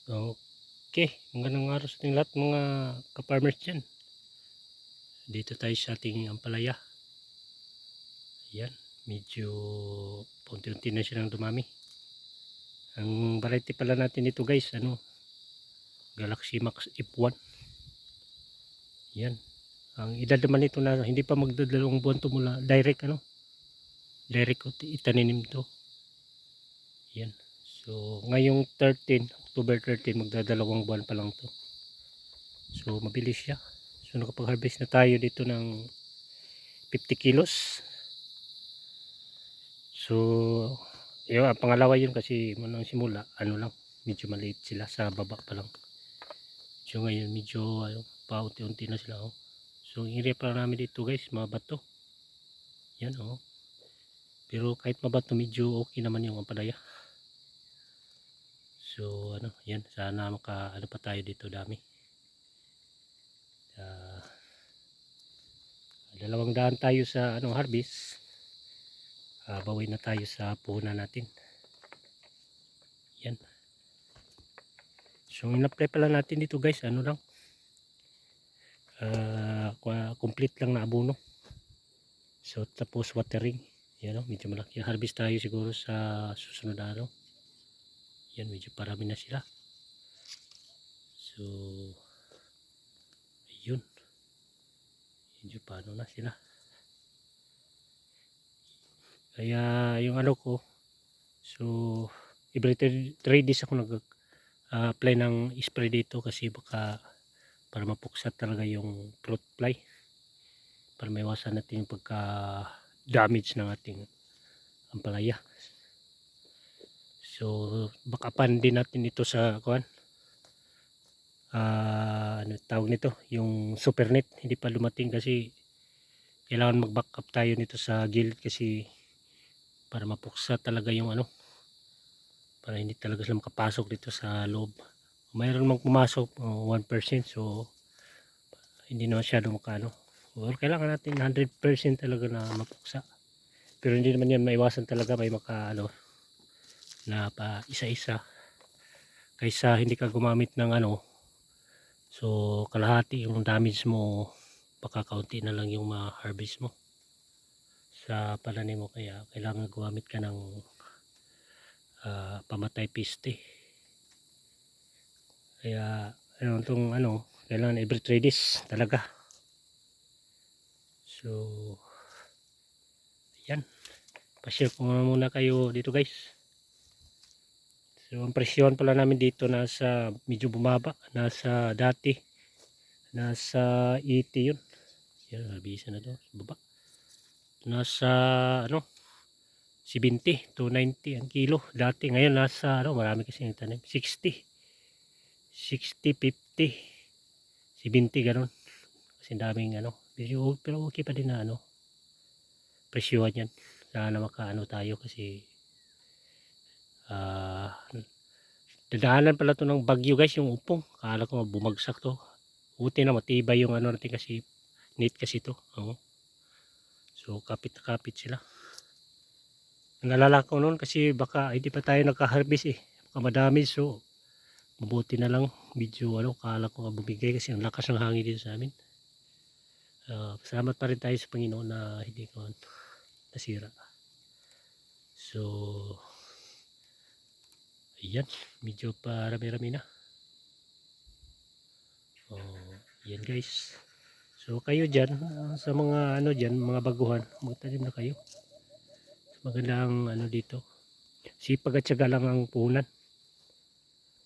Okay, magandang araw sa ating lahat mga ka-farmers dyan. Dito tayo sa ating ampalaya. Ayan, medyo unti-unti na silang dumami. Ang variety pala natin dito guys, Galaxy Max F1. Yan. Ang edad naman nito na hindi pa magdadalawang buwan to mula direct itaninim to. Yan. So ngayong October 13 magdadalawang buwan pa lang to. So mabilis siya. So nakapag-harvest na tayo dito ng 50 kilos. So yung pangalawa yun kasi nang simula medyo maliit sila sa baba pa lang. So ngayon medyo paunti-unti na sila. So ang area pa namin dito guys, mabato. Yan pero kahit mabato medyo okay naman yung ampalaya. So yan, sana pa tayo dito dami. 200 tayo sa harvest. Bawi na tayo sa puhunan natin. Yan. So in-apply pala natin dito guys, complete lang na abono. So tapos watering. Yan medyo malaki. Harvest tayo siguro sa susunod na araw. Yan, medyo parami na sila. So ayun. Medyo paano na sila. Kaya yung ko. So every 3 days ako apply ng spray dito kasi baka para mapuksat talaga yung fruit fly. Para maiwasan natin yung pagka damage ng ating ampalaya. So bakapan din natin ito sa tawag nito, yung super net. Hindi pa dumating kasi kailangan mag-back up tayo nito sa gilid kasi para mapuksa talaga yung para hindi talaga sila makapasok dito sa loob. Mayroon mang pumasok 1%, so hindi na masyado or kailangan natin 100% talaga na mapuksa. Pero hindi naman yan maiwasan talaga, may na pa isa-isa kaysa hindi ka gumamit ng so kalahati yung damage mo, baka kaunti na lang yung ma-harvest mo sa pananim mo. Kaya kailangan gumamit ka ng pamatay piste. Kaya kailangan every 3 days talaga. So yan, pa-share ko muna kayo dito guys. So ang presyon pala namin dito nasa medyo bumaba, dati nasa 80 yun. Yan, nabisa na to baba. Nasa 70 to 90 ang kilo dati. Ngayon nasa marami kasi yung tanim, 60, 50, 70 ganun. Kasi daming pero okay pa din na presyon yan. Sana tayo kasi dadaanan pala to ng bagyo guys, yung upong. Akala ko bumagsak to. Buti na matibay yung natin kasi net kasi to. So kapit na kapit sila. Nalala ko noon kasi baka hindi pa tayo nagka-harvest baka madami. So mabuti na lang medyo akala ko bumigay kasi ang lakas ng hangin dito sa amin. Salamat pa rin tayo sa Panginoon na hindi ko nasira. So ayan, medyo parami-rami na. Yan guys. So kayo dyan, sa mga dyan, mga baguhan, magtanim na kayo. Magandang dito. Sipag at syaga lang ang puhunan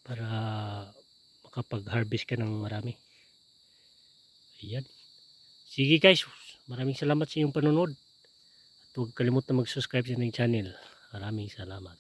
para makapag-harvest ka ng marami. Ayan. Sige guys, maraming salamat sa inyong panonood. At huwag kalimutan mag-subscribe sa ating channel. Maraming salamat.